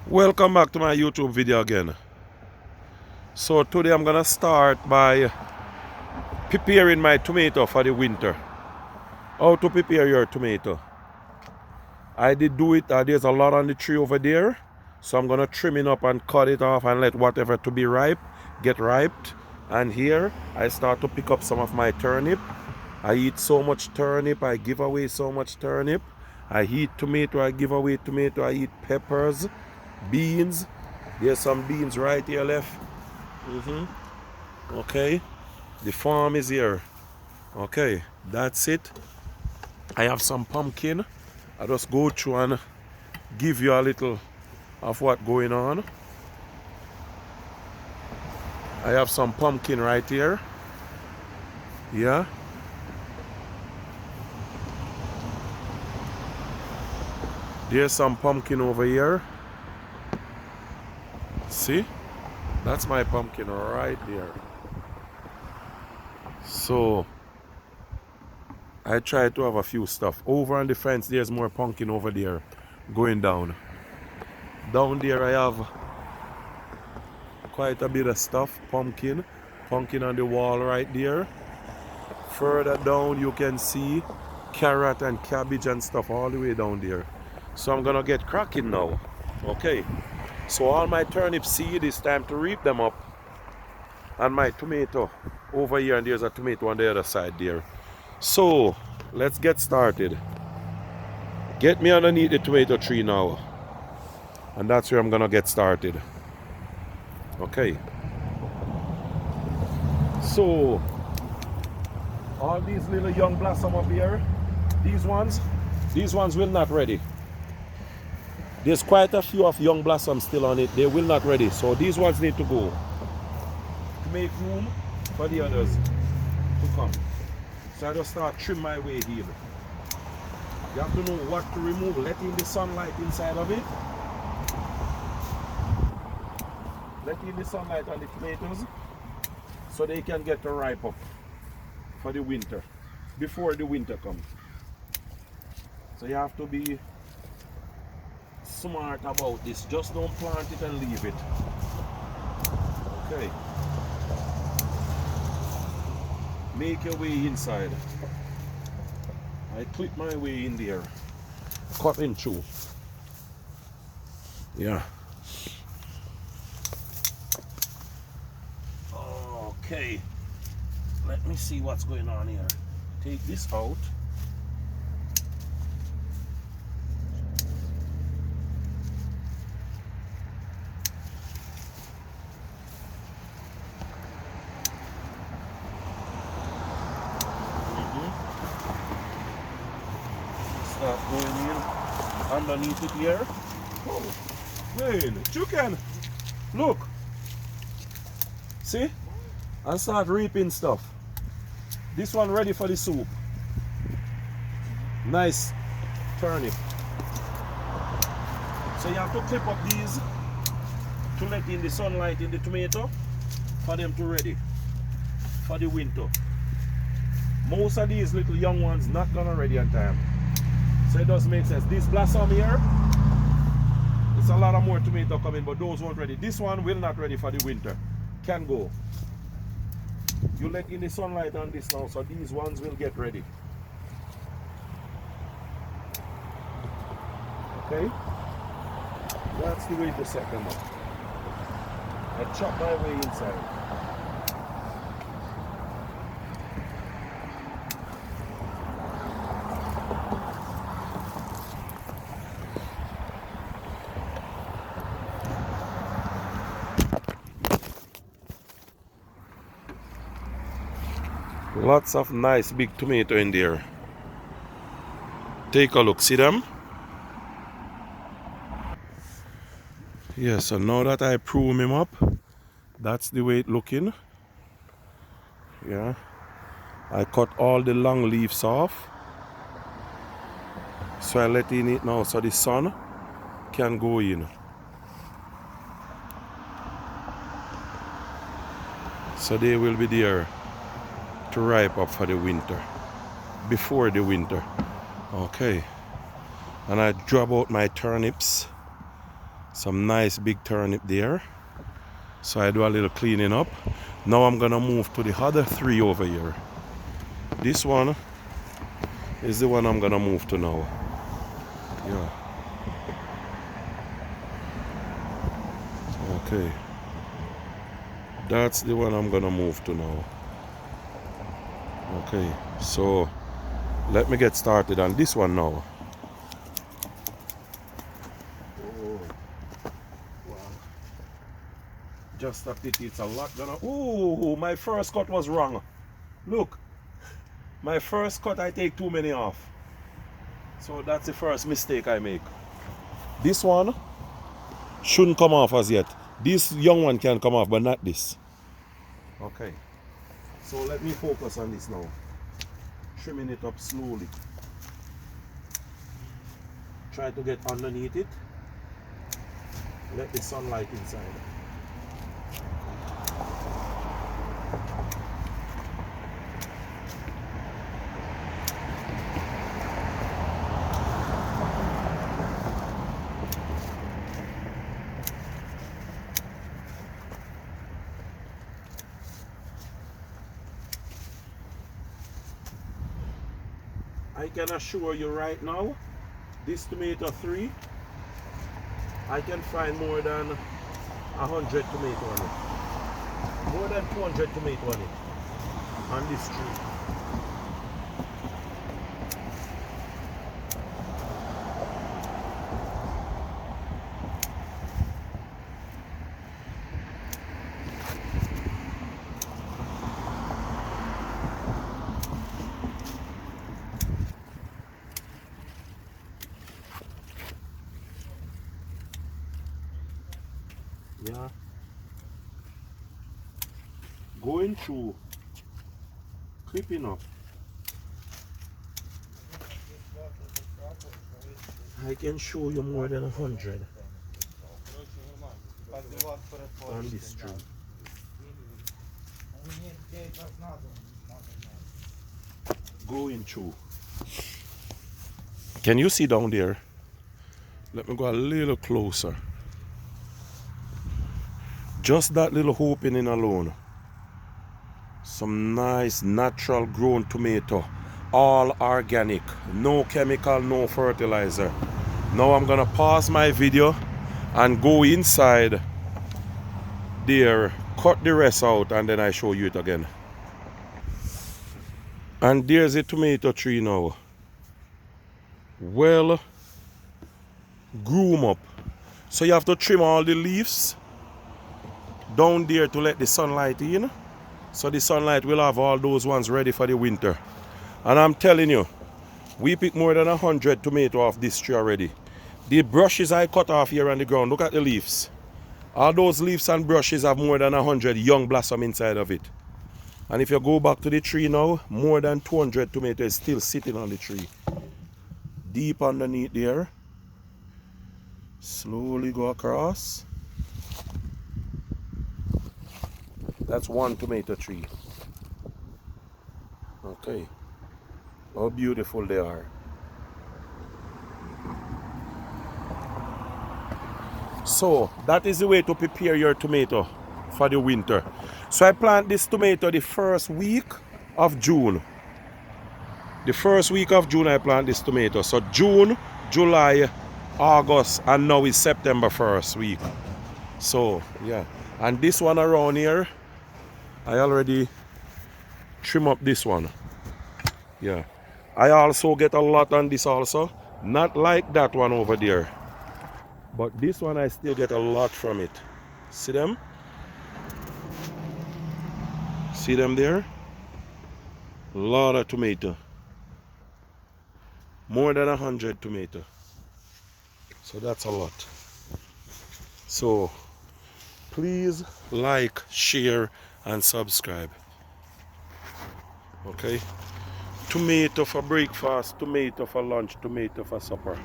Welcome back to my YouTube video again. So today I'm gonna start by preparing my tomato for the winter. How to prepare your tomato? I did do it, there's a lot on the tree over there. So I'm gonna trim it up and cut it off and let whatever to be ripe get ripe. And here I start to pick up some of my turnip. I eat so much turnip, I give away so much turnip. I eat tomato, I give away tomato, I eat peppers, beans. There's some beans right here left. Okay, the farm is here. Okay, that's it. I have some pumpkin. I just go through and give you a little of what going on. I have some pumpkin right here. Yeah. There's some pumpkin over here. See? That's my pumpkin right there. So I try to have a few stuff. Over on the fence, there's more pumpkin over there going down. Down there I have quite a bit of stuff. Pumpkin on the wall right there. Further down you can see carrot and cabbage and stuff all the way down there. So I'm gonna get cracking now. Okay, so all my turnip seed, is time to reap them up. And my tomato over here, and there's a tomato on the other side there. So let's get started. Get me underneath the tomato tree now, and that's where I'm gonna get started. Okay, so all these little young blossom up here, these ones will not ready. There's quite a few of young blossoms still on it. They will not ready, so these ones need to go to make room for the others to come. So I just start trim my way here. You have to know what to remove, letting the sunlight inside of it. Letting the sunlight on the tomatoes so they can get to ripe up for the winter, before the winter comes. So you have to be smart about this. Just don't plant it and leave it. Okay. Make your way inside. I clip my way in there. Cut in through. Yeah. Okay. Let me see what's going on here. Take this out. Start going in underneath it here. Oh, Wayne, chicken. Look. See? And start reaping stuff. This one ready for the soup. Nice turnip. So you have to clip up these to let in the sunlight in the tomato for them to ready for the winter. Most of these little young ones not gonna ready on time. So it does make sense. This blossom here, it's a lot of more tomato coming, but those won't ready. This one will not ready for the winter. Can go. You let in the sunlight on this now, so these ones will get ready. Okay? That's the way to set them up. I chop my way inside. Lots of nice big tomato in there. Take a look, see them? Yeah, so now that I prune him up, that's the way it looking. Yeah. I cut all the long leaves off. So I let in it now so the sun can go in. So they will be there to ripe up for the winter, before the winter. Okay, and I drop out my turnips Some nice big turnip there. So I do a little cleaning up. Now I'm gonna move to the other 3 over here. This one is the one I'm gonna move to now. Yeah. Okay. That's the one I'm gonna move to now. Okay, so let me get started on this one now. Oh, wow. Just a pity, it's a lot gonna. Ooh, my first cut was wrong. Look, my first cut I take too many off. So that's the first mistake I make. This one shouldn't come off as yet. This young one can come off, but not this. Okay. So let me focus on this now. Trimming it up slowly. Try to get underneath it. Let the sunlight inside. I can assure you right now, this tomato 3, I can find more than 100 tomato on it. More than 200 tomato on it. On this tree. Yeah. Going through, clipping up. I can show you more than 100 on this tree. Going through. Can you see down there? Let me go a little closer. Just that little opening alone. Some nice natural grown tomato. All organic. No chemical, no fertilizer. Now I'm gonna pause my video and go inside there, cut the rest out, and then I show you it again. And there's a tomato tree now. Well groom up. So you have to trim all the leaves down there to let the sunlight in. So the sunlight will have all those ones ready for the winter. And I'm telling you, we picked more than 100 tomato off this tree already. The brushes I cut off here on the ground, look at the leaves. All those leaves and brushes have more than 100 young blossom inside of it. And if you go back to the tree now, more than 200 tomato is still sitting on the tree. Deep underneath there. Slowly go across. That's one tomato tree. Okay. How beautiful they are. So that is the way to prepare your tomato for the winter. So I plant this tomato the first week of June. The first week of June I plant this tomato. So June, July, August, and now is September 1st week. So yeah. And this one around here, I already trim up this one. Yeah. I also get a lot on this also. Not like that one over there. But this one I still get a lot from it. See them? See them there? A lot of tomato. More than 100 tomato. So that's a lot. So please like, share, and subscribe. Okay? Tomato for breakfast, tomato for lunch, tomato for supper.